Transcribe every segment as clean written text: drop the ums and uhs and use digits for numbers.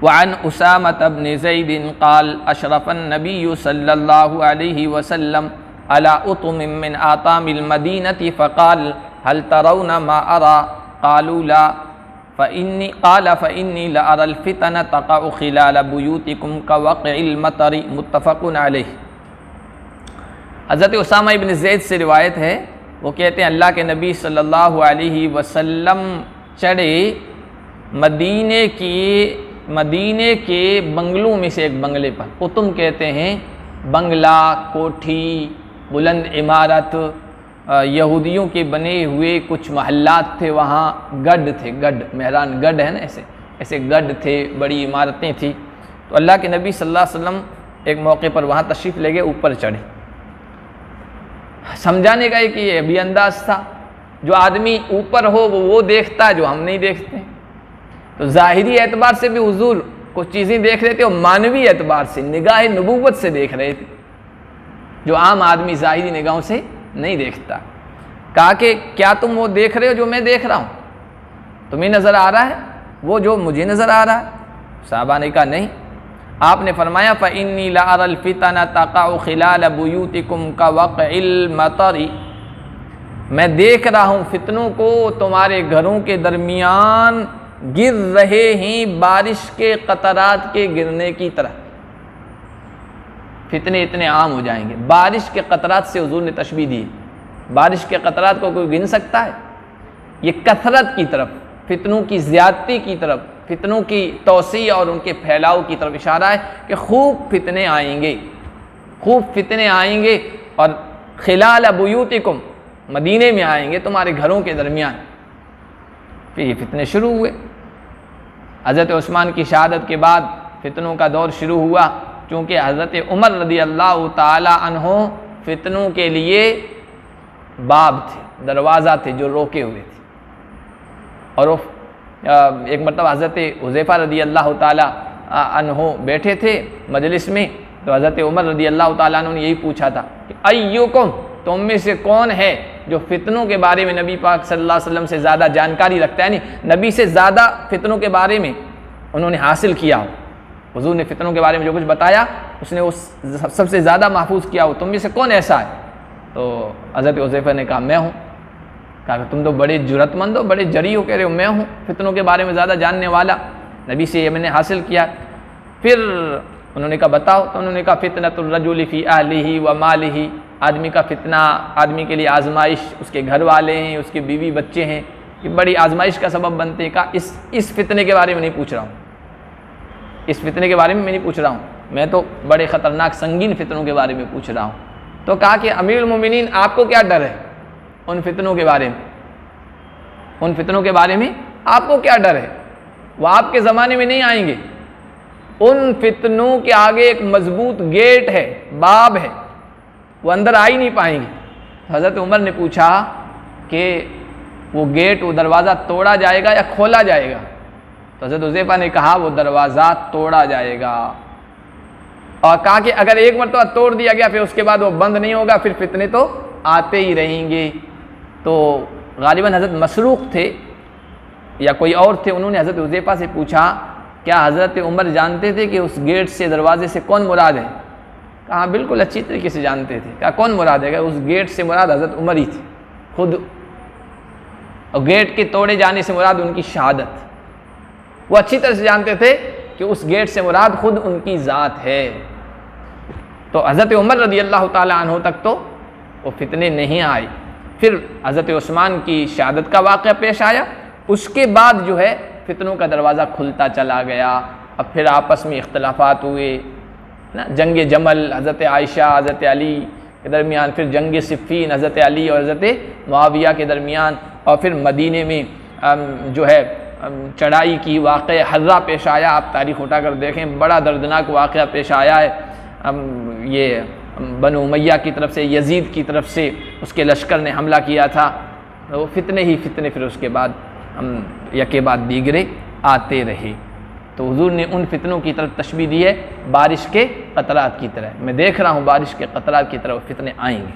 One उसामत इब्न ज़ैद क़ाल अशरफ़न नबी सल्लल्लाहु अलैहि वसल्लम अला उतुमिन मिन आतामिल मदीनति फ़क़ाल हल तरौना मा अरा क़ालू ला फ़इन्नी लअरल फ़ितन तक़अ ख़िलाल बुयूतिकुम कवक़इल मतरी मुत्तफ़क़ुन अलैह। हज़रत उसामा इब्न ज़ैद से रिवायत है, वो कहते हैं अल्लाह के नबी सल्लल्लाहु अलैहि वसल्लम चढ़े मदीने के बंगलों में से एक बंगले पर। कुतुम कहते हैं बंगला, कोठी, बुलंद इमारत, यहूदियों के बने हुए कुछ महल्लात थे, वहाँ गढ़ थे, गढ़ मेहरान गढ़ है ना, ऐसे गढ़ थे, बड़ी इमारतें थी। तो अल्लाह के नबी सल्लल्लाहु अलैहि वसल्लम एक मौके पर वहाँ तशरीफ़ ले गए, ऊपर चढ़े। समझाने का एक ये भी अंदाज था, जो आदमी ऊपर हो वो देखता है जो हम नहीं देखते। तो ज़ाहिरी एतबार से भी हुजूर कुछ चीज़ें देख रहे थे और मानवी एतबार से निगाह नबूवत से देख रहे थे, जो आम आदमी ज़ाहिरी निगाहों से नहीं देखता। कहा कि क्या तुम वो देख रहे हो जो मैं देख रहा हूँ? तुम्हें नज़र आ रहा है वो जो मुझे नज़र आ रहा है? साहबा ने कहा नहीं। आपने फरमाया फ़इन्नी लअरल फ़ितन तक़अ ख़िलाल बुयूतिकुम कवक़इल मतरी, मैं देख रहा हूँ फितनों को तुम्हारे घरों के दरमियान गिर रहे हैं बारिश के कतरात के गिरने की तरह। फितने इतने आम हो जाएंगे। बारिश के कतरात से हुजूर ने तशबीह दी। बारिश के कतरात को कोई गिन सकता है? ये कथरत की तरफ, फितनों की ज़्यादती की तरफ, फितनों की तौसी और उनके फैलाव की तरफ इशारा है कि खूब फितने आएंगे, खूब फितने आएंगे। और खिलाल बुयूतिकुम, मदीने में आएंगे तुम्हारे घरों के दरमियान। फिर ये फितने शुरू हुए। हज़रत उस्मान की शहादत के बाद फितनों का दौर शुरू हुआ, क्योंकि हज़रत उमर रज़ी अल्लाह ताला अन्हो फितनों के लिए बाब थे, दरवाज़ा थे जो रोके हुए थे। और वो एक मरतबा हज़रत हुज़ैफ़ा रज़ी अल्लाह ताला अन्हो बैठे थे मजलिस में, तो हज़रत उमर रज़ी अल्लाह ताला अन्हो ने यही पूछा था कि अय्युकुम, तुम में से कौन है जो फितनों के बारे में नबी पाक सल्लल्लाहु अलैहि वसल्लम से ज़्यादा जानकारी रखता है, नहीं नबी से ज़्यादा फितनों के बारे में उन्होंने हासिल किया हो। हुजूर ने फितनों के बारे में जो कुछ बताया उसने उस सबसे ज़्यादा महफूज किया हो, तुम में से कौन ऐसा है? तो हज़रत हुज़ैफ़ा ने कहा मैं हूँ। कहा तुम तो बड़े जुरतमंद हो, बड़े जरी हो। कह रहे हो मैं हूँ फितनों के बारे में ज़्यादा जानने वाला, नबी से ये मैंने हासिल किया। फिर उन्होंने कहा बताओ। तो उन्होंने कहा फितनतुर रजुली फ़ी अहलिही व मालिही, आदमी का फितना, आदमी के लिए आजमाइश, उसके घर वाले हैं, उसके बीवी बच्चे हैं, ये बड़ी आजमाइश का सबब बनते हैं। कहा इस फितने के बारे में नहीं पूछ रहा हूँ, इस फितने के बारे में मैं नहीं पूछ रहा हूँ, मैं तो बड़े ख़तरनाक संगीन फितनों के बारे में पूछ रहा हूँ। तो कहा कि अमीरुल मोमिनीन आपको क्या डर है उन फितनों के बारे में? उन फितनों के बारे में आपको क्या डर है? वो आपके ज़माने में नहीं आएंगे। उन फितनों के आगे एक मजबूत गेट है, बाब है, वो अंदर आ ही नहीं पाएंगे। हज़रत उमर ने पूछा कि वो गेट, वो दरवाज़ा तोड़ा जाएगा या खोला जाएगा? तो हज़रत हुज़ैफ़ा ने कहा वो दरवाज़ा तोड़ा जाएगा। और कहा कि अगर एक मरतबा तोड़ दिया गया फिर उसके बाद वो बंद नहीं होगा, फिर फितने तो आते ही रहेंगे। तो गालिबन हज़रत मसरूक़ थे या कोई और थे, उन्होंने हज़रत हुज़ैफ़ा से पूछा क्या हज़रत उमर जानते थे कि उस गेट से, दरवाज़े से कौन मुराद है? कहा बिल्कुल अच्छी तरीके से जानते थे। क्या कौन मुराद है? उस गेट से मुराद हज़रत उमर ही थे खुद, और गेट के तोड़े जाने से मुराद उनकी शहादत। वो अच्छी तरह से जानते थे कि उस गेट से मुराद खुद उनकी ज़ात है। तो हज़रत उमर रज़ी अल्लाह ताला अन्हु तक तो वो फितने नहीं आए। फिर हज़रत उस्मान की शहादत का वाक़या पेश आया, उसके बाद जो है फितनों का दरवाज़ा खुलता चला गया। अब फिर आपस में इख्तलाफात हुए ना, जंग जमल हज़रत आयशा हज़रत अली के दरमियान, फिर जंग सिफ़ीन हज़रत अली और हज़रत मुआविया के दरमियान, और फिर मदीने में जो है चढ़ाई की वाक़या हर्रा पेश आया। आप तारीख़ उठा कर देखें, बड़ा दर्दनाक वाक़या पेश आया है। ये बनु उमय्या की तरफ से, यजीद की तरफ से उसके लश्कर ने हमला किया था। वो फितने ही फितने फिर उसके बाद यके बाद दीगरे आते रहे। तो हुजूर ने उन फितनों की तरफ तशबीह दी है बारिश के कतरात की तरह। मैं देख रहा हूँ बारिश के कतरात की तरफ फितने आएंगे।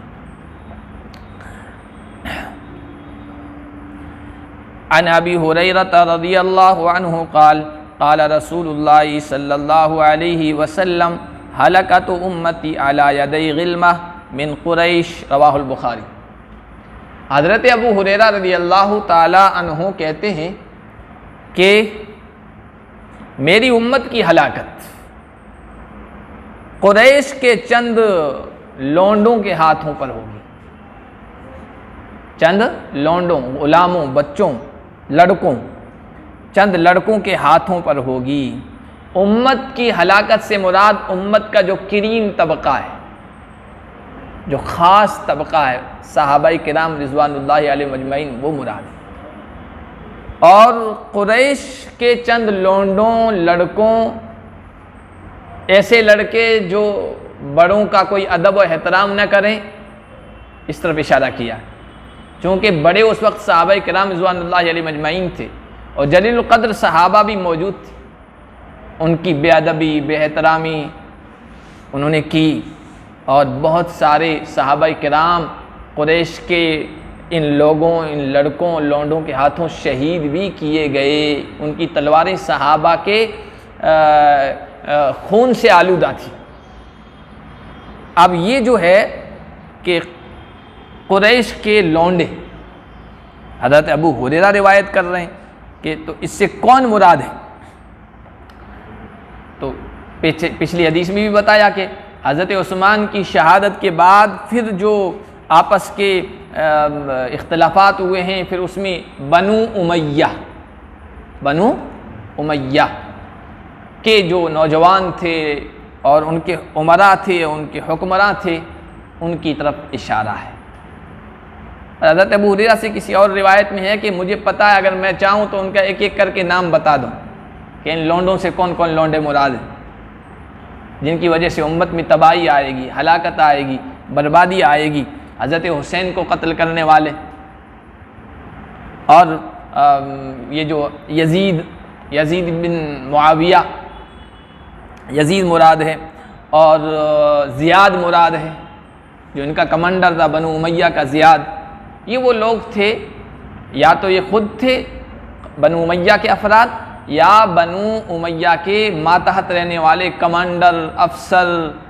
अन अबी हुरैरा रज़ियल्लाहु अन्हु क़ाल क़ाल रसूलुल्लाह सल्लल्लाहु अलैहि वसल्लम हलकत उम्मती अला यदै ग़िल्मह मिन कुरैश, रवाहुल बुखारी। हज़रत अबू हुरैरा रज़ियल्लाहु ताला अन्हु कहते हैं कि मेरी उम्मत की हलाकत कुरैश के चंद लौंडों के हाथों पर होगी। चंद लौंडों, गुलामों, बच्चों, लड़कों, चंद लड़कों के हाथों पर होगी। उम्मत की हलाकत से मुराद उम्मत का जो करीम तबका है, जो ख़ास तबका है, सहाबाए किराम रिज़वानुल्लाहि अलैहिम अजमईन, वो मुराद है। और कुरैश के चंद लौंडों, लड़कों, ऐसे लड़के जो बड़ों का कोई अदब और एहतराम न करें, इस तरफ इशारा किया। चूँकि बड़े उस वक्त सहाबाए किराम रिज़वानुल्लाहि अलैहिम अजमईन थे और जलील क़द्र सहाबा भी मौजूद थे। उनकी बेअदबी, बेहतरामी उन्होंने की और बहुत सारे सहाबाए किराम कुरैश के इन लोगों, इन लड़कों, लौंडों के हाथों शहीद भी किए गए। उनकी तलवारें सहाबा के खून से आलूदा थी। अब ये जो है कि कुरैश के लौंडे, हज़रत अबू हुरैरा रिवायत कर रहे हैं कि तो इससे कौन मुराद है। तो पिछली हदीस में भी बताया कि हज़रत उस्मान की शहादत के बाद फिर जो आपस के इख्तिलाफ़ात हुए हैं, फिर उसमें बनु उमय्या के जो नौजवान थे और उनके उमरा थे, उनके हुक्मरान थे, उनकी तरफ इशारा है। हज़रत अबू हुरैरा से किसी और रिवायत में है कि मुझे पता है, अगर मैं चाहूँ तो उनका एक एक करके नाम बता दूँ कि इन लौंडों से कौन कौन लौंडे मुराद हैं, जिनकी वजह से उम्मत में तबाही आएगी, हलाकत आएगी, बर्बादी आएगी। हज़रत हुसैन को कत्ल करने वाले, और ये जो यजीद बिन मुआविया, यजीद मुराद है, और ज़ियाद मुराद है, जो इनका कमांडर था बनु उमय्या का ज़ियाद। ये वो लोग थे, या तो ये ख़ुद थे बनु उमय्या के अफराद, या बनु उमय्या के मातहत रहने वाले कमांडर, अफसर,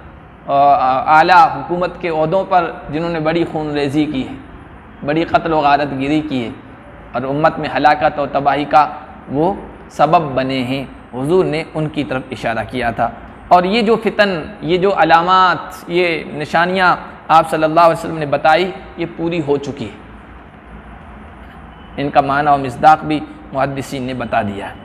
आला हुकूमत के ओहदों पर जिन्होंने बड़ी खून रेज़ी की है, बड़ी कत्ल व गारत गिरी की है और उम्मत में हलाकत और तबाही का वो सबब बने हैं। हुजूर ने उनकी तरफ इशारा किया था। और ये जो फितन, ये जो अलामात, ये निशानियाँ आप सल्लल्लाहु अलैहि वसल्लम ने बताई, ये पूरी हो चुकी है। इनका माना और मिस्दाक भी मुहद्दिसीन ने बता दिया है।